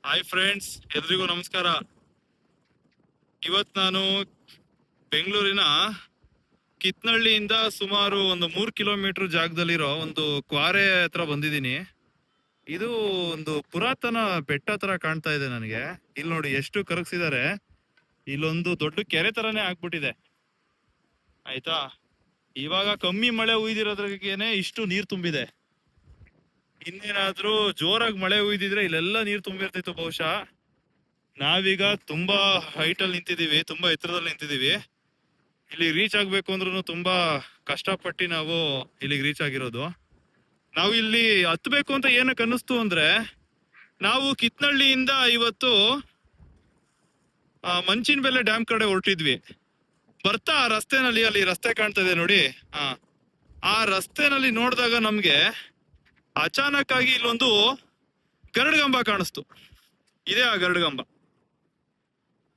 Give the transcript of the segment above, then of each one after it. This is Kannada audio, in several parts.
ಹಾಯ್ ಫ್ರೆಂಡ್ಸ್, ಎಲ್ರಿಗೂ ನಮಸ್ಕಾರ. ಇವತ್ ನಾನು ಬೆಂಗಳೂರಿನ ಕಿತ್ನಳ್ಳಿಯಿಂದ ಸುಮಾರು ಒಂದು 3 ಕಿಲೋಮೀಟರ್ ಜಾಗದಲ್ಲಿರೋ ಒಂದು ಕ್ವಾರೆ ಹತ್ರ ಬಂದಿದ್ದೀನಿ. ಇದು ಒಂದು ಪುರಾತನ ಬೆಟ್ಟ ತರ ಕಾಣ್ತಾ ಇದೆ ನನಗೆ. ಇಲ್ಲಿ ನೋಡಿ ಎಷ್ಟು ಕರಗಿಸಿದ್ದಾರೆ. ಇಲ್ಲೊಂದು ದೊಡ್ಡ ಕೆರೆ ತರನೇ ಆಗ್ಬಿಟ್ಟಿದೆ, ಆಯ್ತಾ. ಇವಾಗ ಕಮ್ಮಿ ಮಳೆ ಹುಯ್ದಿರೋದ್ರಿಗೇನೆ ಇಷ್ಟು ನೀರ್ ತುಂಬಿದೆ. ಇನ್ನೇನಾದ್ರೂ ಜೋರಾಗಿ ಮಳೆ ಹುಯ್ದಿದ್ರೆ ಇಲ್ಲೆಲ್ಲ ನೀರ್ ತುಂಬಿರ್ತಿತ್ತು ಬಹುಶಃ. ನಾವೀಗ ತುಂಬಾ ಹೈಟ್ ಅಲ್ಲಿ ನಿಂತಿದೀವಿ, ತುಂಬಾ ಎತ್ತರದಲ್ಲಿ ನಿಂತಿದೀವಿ. ಇಲ್ಲಿ ರೀಚ್ ಆಗ್ಬೇಕು ಅಂದ್ರೂ ತುಂಬಾ ಕಷ್ಟಪಟ್ಟು ನಾವು ಇಲ್ಲಿಗೆ ರೀಚ್ ಆಗಿರೋದು. ನಾವು ಇಲ್ಲಿ ಹತ್ಬೇಕು ಅಂತ ಏನಕ್ಕೆ ಅನ್ನಿಸ್ತು ಅಂದ್ರೆ, ನಾವು ಕಿತ್ನಳ್ಳಿಯಿಂದ ಇವತ್ತು ಮಂಚಿನ ಬೆಲೆ ಡ್ಯಾಮ್ ಕಡೆ ಹೊರಟಿದ್ವಿ. ಬರ್ತಾ ಆ ರಸ್ತೆನಲ್ಲಿ, ಅಲ್ಲಿ ರಸ್ತೆ ಕಾಣ್ತಾ ಇದೆ ನೋಡಿ, ಆ ರಸ್ತೆನಲ್ಲಿ ನೋಡಿದಾಗ ನಮ್ಗೆ ಅಚಾನಕ್ ಆಗಿ ಇಲ್ಲೊಂದು ಗರುಡಗಂಬ ಕಾಣಿಸ್ತು. ಇದೇ ಆ ಗರುಡಗಂಬ.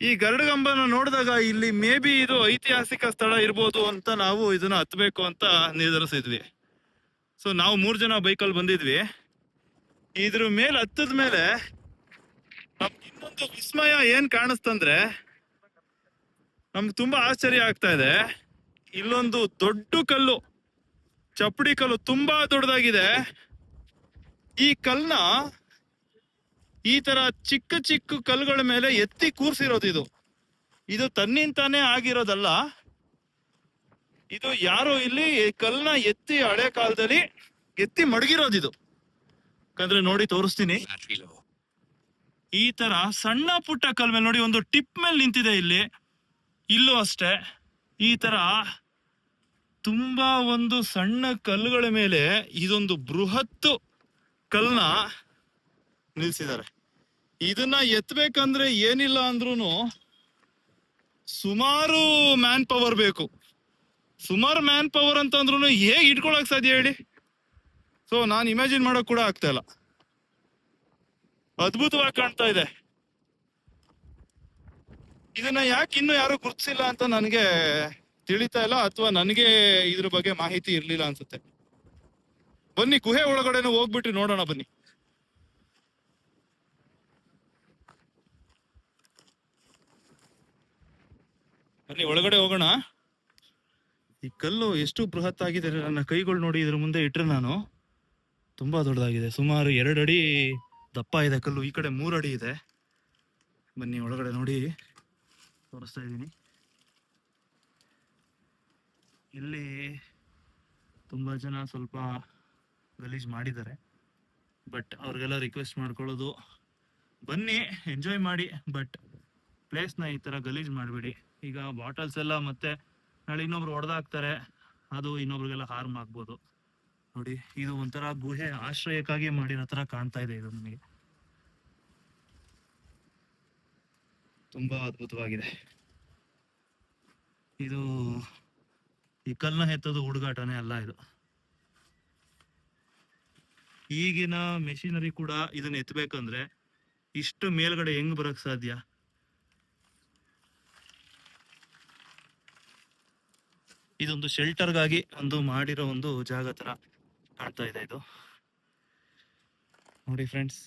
ಈ ಗರುಡಗಂಬನ ನೋಡಿದಾಗ ಇಲ್ಲಿ ಮೇ ಬಿ ಇದು ಐತಿಹಾಸಿಕ ಸ್ಥಳ ಇರ್ಬೋದು ಅಂತ ನಾವು ಇದನ್ನ ಹತ್ಬೇಕು ಅಂತ ನಿರ್ಧರಿಸಿದ್ವಿ. ಸೊ ನಾವು 3 ಜನ ಬೈಕಲ್ಲಿ ಬಂದಿದ್ವಿ. ಇದ್ರ ಮೇಲೆ ಹತ್ತದ ಮೇಲೆ ನಮ್ಗೆ ಇನ್ನೊಂದು ವಿಸ್ಮಯ ಏನ್ ಕಾಣಿಸ್ತಂದ್ರೆ, ನಮ್ಗೆ ತುಂಬಾ ಆಶ್ಚರ್ಯ ಆಗ್ತಾ ಇದೆ. ಇಲ್ಲೊಂದು ದೊಡ್ಡ ಕಲ್ಲು, ಚಪ್ಪಡಿ ಕಲ್ಲು, ತುಂಬಾ ದೊಡ್ಡದಾಗಿದೆ. ಈ ಕಲ್ನ ಈ ತರ ಚಿಕ್ಕ ಚಿಕ್ಕ ಕಲ್ಲುಗಳ ಮೇಲೆ ಎತ್ತಿ ಕೂರ್ಸಿರೋದು. ಇದು ತನ್ನಿಂತಾನೆ ಆಗಿರೋದಲ್ಲ. ಇದು ಯಾರೋ ಇಲ್ಲಿ ಕಲ್ನ ಎತ್ತಿ ಹಳೆ ಕಾಲದಲ್ಲಿ ಎತ್ತಿ ಮಡಗಿರೋದು. ಇದು ಯಾಕಂದ್ರೆ ನೋಡಿ ತೋರಿಸ್ತೀನಿ. ಈ ತರ ಸಣ್ಣ ಪುಟ್ಟ ಕಲ್ ಮೇಲೆ ನೋಡಿ, ಒಂದು ಟಿಪ್ ಮೇಲೆ ನಿಂತಿದೆ ಇಲ್ಲಿ. ಇಲ್ಲೂ ಅಷ್ಟೇ ಈ ತರ ತುಂಬಾ ಒಂದು ಸಣ್ಣ ಕಲ್ಲುಗಳ ಮೇಲೆ ಇದೊಂದು ಬೃಹತ್ ಕಲ್ನ ನಿಲ್ಸಿದ್ದಾರೆ. ಇದನ್ನ ಎತ್ತಬೇಕಂದ್ರೆ ಏನಿಲ್ಲ ಅಂದ್ರೂ ಸುಮಾರು ಮ್ಯಾನ್ ಪವರ್ ಬೇಕು. ಸುಮಾರು ಮ್ಯಾನ್ ಪವರ್ ಅಂತಂದ್ರೂ ಹೇಗೆ ಇಟ್ಕೊಳಕ್ ಸಾಧ್ಯ ಹೇಳಿ? ಸೊ ನಾನು ಇಮ್ಯಾಜಿನ್ ಮಾಡಕ್ ಕೂಡ ಆಗ್ತಾ ಇಲ್ಲ. ಅದ್ಭುತವಾಗಿ ಕಾಣ್ತಾ ಇದೆ. ಇದನ್ನ ಯಾಕೆ ಇನ್ನೂ ಯಾರು ಗುರ್ತಿಸಿಲ್ಲ ಅಂತ ನನಗೆ ತಿಳಿತಾ ಇಲ್ಲ, ಅಥವಾ ನನಗೆ ಇದ್ರ ಬಗ್ಗೆ ಮಾಹಿತಿ ಇರ್ಲಿಲ್ಲ ಅನ್ಸುತ್ತೆ. ಬನ್ನಿ ಗುಹೆ ಒಳಗಡೆನೂ ಹೋಗ್ಬಿಟ್ಟು ನೋಡೋಣ. ಬನ್ನಿ ಬನ್ನಿ ಒಳಗಡೆ ಹೋಗೋಣ. ಈ ಕಲ್ಲು ಎಷ್ಟು ಬೃಹತ್ ಆಗಿದೆ, ನನ್ನ ಕೈಗಳು ನೋಡಿ ಇದ್ರ ಮುಂದೆ ಇಟ್ರೆ ನಾನು ತುಂಬಾ ದೊಡ್ಡದಾಗಿದೆ. ಸುಮಾರು 2 ಅಡಿ ದಪ್ಪ ಇದೆ ಕಲ್ಲು. ಈ ಕಡೆ 3 ಅಡಿ ಇದೆ. ಬನ್ನಿ ಒಳಗಡೆ ನೋಡಿ, ತೋರಿಸ್ತಾ ಇದ್ದೀನಿ. ಇಲ್ಲಿ ತುಂಬಾ ಜನ ಸ್ವಲ್ಪ ಗಲೀಜ್ ಮಾಡಿದ್ದಾರೆ, ಬಟ್ ಅವ್ರಿಗೆಲ್ಲ ರಿಕ್ವೆಸ್ಟ್ ಮಾಡ್ಕೊಳ್ಳೋದು, ಬನ್ನಿ ಎಂಜಾಯ್ ಮಾಡಿ, ಬಟ್ ಪ್ಲೇಸ್ನ ಈ ತರ ಗಲೀಜ್ ಮಾಡಬೇಡಿ. ಈಗ ಬಾಟಲ್ಸ್ ಎಲ್ಲ ಮತ್ತೆ ನಾಳೆ ಇನ್ನೊಬ್ರು ಹೊಡೆದಾಕ್ತಾರೆ, ಅದು ಇನ್ನೊಬ್ರಿಗೆಲ್ಲ ಹಾರ್ಮ್ ಆಗ್ಬೋದು. ನೋಡಿ, ಇದು ಒಂಥರ ಗುಹೆ ಆಶ್ರಯಕ್ಕಾಗಿ ಮಾಡಿರೋ ತರ ಕಾಣ್ತಾ ಇದೆ. ಇದು ನನಗೆ ತುಂಬಾ ಅದ್ಭುತವಾಗಿದೆ. ಇದು ಈ ಕಲ್ಲನ್ನ ಎತ್ತೋದು ಹುಡುಗಾಟನೇ ಅಲ್ಲ. ಇದು ಈಗಿನ ಮೆಷಿನರಿ ಕೂಡ ಇದನ್ನ ಎತ್ತಬೇಕಂದ್ರೆ ಇಷ್ಟು ಮೇಲ್ಗಡೆ ಹೆಂಗ್ ಬರಕ್ ಸಾಧ್ಯ? ಇದೊಂದು ಶೆಲ್ಟರ್ಗಾಗಿ ಒಂದು ಮಾಡಿರೋ ಒಂದು ಜಾಗ ತರ ಕಾಣ್ತಾ ಇದೆ. ಇದು ನೋಡಿ ಫ್ರೆಂಡ್ಸ್,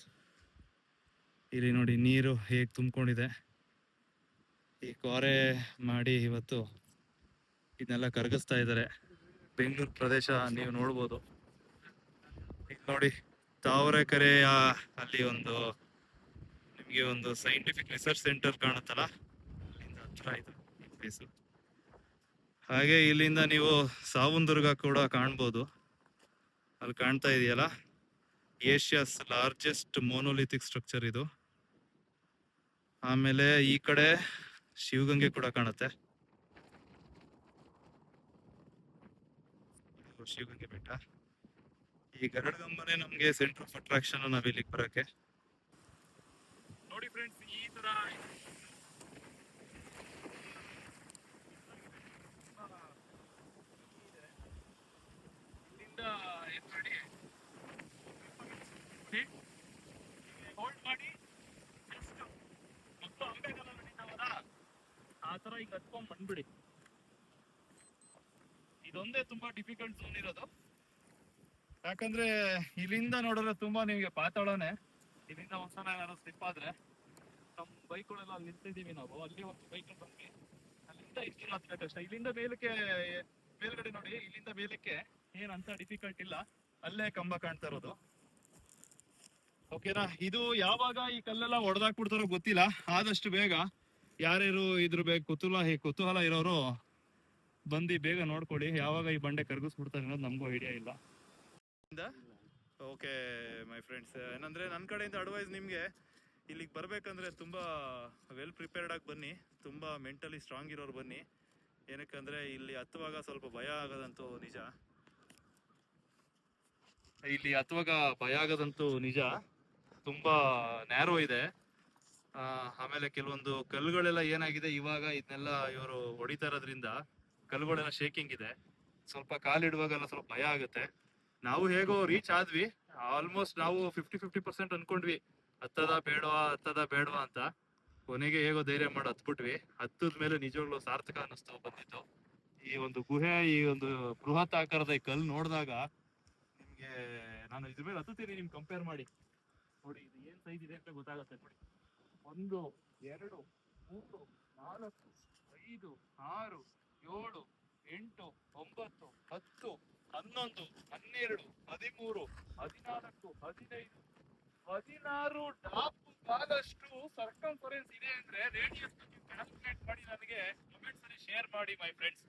ಇಲ್ಲಿ ನೋಡಿ ನೀರು ಹೇಗ್ ತುಂಬಿಕೊಂಡಿದೆ. ಈ ಕ್ವಾರೆ ಮಾಡಿ ಇವತ್ತು ಇದನ್ನೆಲ್ಲ ಕರಗಿಸ್ತಾ ಇದ್ದಾರೆ. ಬೆಂಗಳೂರು ಪ್ರದೇಶ ನೀವು ನೋಡ್ಬೋದು. ಈಗ ನೋಡಿ ತಾವರೆಕೆರೆಯ ಅಲ್ಲಿ ಒಂದು ನಿಮ್ಗೆ ಒಂದು ಸೈಂಟಿಫಿಕ್ ರಿಸರ್ಚ್ ಸೆಂಟರ್ ಕಾಣುತ್ತಲ್ಲ, ಹತ್ರ ಇದು ಪ್ಲೇಸ್. ಹಾಗೆ ಇಲ್ಲಿಂದ ನೀವು ಸಾವಂದುರ್ಗ ಕೂಡ ಕಾಣ್ಬೋದು. ಅಲ್ಲಿ ಕಾಣ್ತಾ ಇದೆಯಲ್ಲ, ಏಷ್ಯಾಸ್ ಲಾರ್ಜೆಸ್ಟ್ ಮೋನೋಲಿಥಿಕ್ ಸ್ಟ್ರಕ್ಚರ್ ಇದು. ಆಮೇಲೆ ಈ ಕಡೆ ಶಿವಗಂಗೆ ಕೂಡ ಕಾಣುತ್ತೆ, ಶಿವಗಂಗೆ ಬೆಟ್ಟ. ಈ ಗರುಡಗಂಬನೇ ನಮ್ಗೆ ಸೆಂಟರ್ ಆಫ್ ಅಟ್ರಾಕ್ಷನ್ ನಾವ್ ಇಲ್ಲಿಗೆ ಬರಕ್ಕೆ. ನೋಡಿ ಫ್ರೆಂಡ್ಸ್, ಈ ತರ ಇಲ್ಲಿಂದ ಹೋಲ್ಡ್ ಮಾಡಿ ಮತ್ತು ಅಂಬೆಗಾಲ ನಡೀತಾವಲ್ಲ, ಆ ತರ ಈಗ ಹತ್ಕೊಂಡ್ ಬಂದ್ಬಿಡಿ. ಇದೊಂದೇ ತುಂಬಾ ಡಿಫಿಕಲ್ಟ್ ಝೋನ್ ಇರೋದು, ಯಾಕಂದ್ರೆ ಇಲ್ಲಿಂದ ನೋಡಿದ್ರೆ ತುಂಬಾ ನಿಮ್ಗೆ ಪಾತಾಳನೆ. ಇಲ್ಲಿಂದ ಒಂದ್ಸಲ ಏನಾದ್ರು ಸ್ಲಿಪ್ ಆದ್ರೆ ನಮ್ಮ ಬೈಕ್ಗಳೆಲ್ಲ ಅಲ್ಲಿ ನಿಲ್ಸಿದೀವಿ ನಾವು, ಅಲ್ಲಿ ಒಂದು ಬೈಕ್ ಬಂದ್ವಿ ಅಲ್ಲಿಂದ ಇಷ್ಟು ಹತ್ಬೇಕಷ್ಟೇ. ಇಲ್ಲಿಂದ ಮೇಲಕ್ಕೆ ಮೇಲ್ಗಡೆ ನೋಡಿ, ಇಲ್ಲಿಂದ ಮೇಲಕ್ಕೆ ಏನಂತ ಡಿಫಿಕಲ್ಟ್ ಇಲ್ಲ, ಅಲ್ಲೇ ಕಂಬ ಕಾಣ್ತಾ ಇರೋದು. ಓಕೆನಾ? ಇದು ಯಾವಾಗ ಈ ಕಲ್ಲೆಲ್ಲ ಹೊಡೆದಾಕ್ಬಿಡ್ತಾರೋ ಗೊತ್ತಿಲ್ಲ. ಆದಷ್ಟು ಬೇಗ ಯಾರ್ಯಾರು ಇದ್ರ ಕುತೂಹಲ ಇರೋರು ಬಂದು ಬೇಗ ನೋಡ್ಕೊಡಿ. ಯಾವಾಗ ಈ ಬಂಡೆ ಕರ್ಗಿಸ್ಬಿಡ್ತಾರೆ ಅನ್ನೋದು ನಮಗೂ ಐಡಿಯಾ ಇಲ್ಲ. ಓಕೆ ಮೈ ಫ್ರೆಂಡ್ಸ್, ಏನಂದ್ರೆ ನನ್ನ ಕಡೆಯಿಂದ ಅಡ್ವೈಸ್ ನಿಮಗೆ, ಇಲ್ಲಿಗೆ ಬರ್ಬೇಕಂದ್ರೆ ತುಂಬಾ ವೆಲ್ ಪ್ರಿಪೇರ್ಡ್ ಆಗಿ ಬನ್ನಿ, ತುಂಬಾ ಮೆಂಟಲಿ ಸ್ಟ್ರಾಂಗ್ ಇರೋರು ಬನ್ನಿ. ಏನಕ್ಕಂದ್ರೆ ಇಲ್ಲಿ ಹತ್ತುವಾಗ ಸ್ವಲ್ಪ ಭಯ ಆಗೋದಂತೂ ನಿಜ. ತುಂಬಾ ನ್ಯಾರೋ ಇದೆ. ಆಮೇಲೆ ಕೆಲವೊಂದು ಕಲ್ಲುಗಳೆಲ್ಲ ಏನಾಗಿದೆ ಇವಾಗ, ಇದನ್ನೆಲ್ಲ ಇವರು ಹೊಡಿತಾ ಇರೋದ್ರಿಂದ ಕಲ್ಲುಗಳೆಲ್ಲ ಶೇಕಿಂಗ್ ಇದೆ. ಸ್ವಲ್ಪ ಕಾಲಿಡುವಾಗೆಲ್ಲ ಸ್ವಲ್ಪ ಭಯ ಆಗುತ್ತೆ. ನಾವು ಹೇಗೋ ರೀಚ್ ಆದ್ವಿ, ಆಲ್ಮೋಸ್ಟ್ ನಾವು 50% ಅನ್ಕೊಂಡ್ವಿ ಹತ್ತದ ಬೇಡವಾ ಅಂತ. ಕೊನೆಗೆ ಹೇಗೋ ಧೈರ್ಯ ಮಾಡಿ ಹತ್ಬಿಟ್ವಿ. ಹತ್ತದ ಮೇಲೆ ನಿಜವಾಗ್ಲೂ ಸಾರ್ಥಕ ಅನ್ನಿಸ್ತು ಬಂದಿತ್ತು. ಈ ಒಂದು ಗುಹೆ, ಈ ಒಂದು ಬೃಹತ್ ಆಕಾರದ ಈ ಕಲ್ಲು ನೋಡಿದಾಗ ನಿಮ್ಗೆ, ನಾನು ಇದ್ರ ಮೇಲೆ ಹತ್ತುತ್ತೀನಿ, ನಿಮ್ಗೆ ಕಂಪೇರ್ ಮಾಡಿ ನೋಡಿ ಇದು ಏನ್ ಸೈಜ್ ಇದೆ ಅಂತ ಗೊತ್ತಾಗುತ್ತೆ ನೋಡಿ. 1 2 3 4 5 6 7 8 9 10 11 12 13 14 15 16 ಟಾಪ್ ಆದಷ್ಟು ಸರ್ಕಂಫರೆನ್ಸ್ ಇದೆ ಅಂದ್ರೆ ರೇಡಿಯಸ್ ಕ್ಯಾಲ್ಕುಲೇಟ್ ಮಾಡಿ ನನಗೆ ಕಮೆಂಟ್ಸ್ ಅಲ್ಲಿ ಶೇರ್ ಮಾಡಿ ಮೈ ಫ್ರೆಂಡ್ಸ್.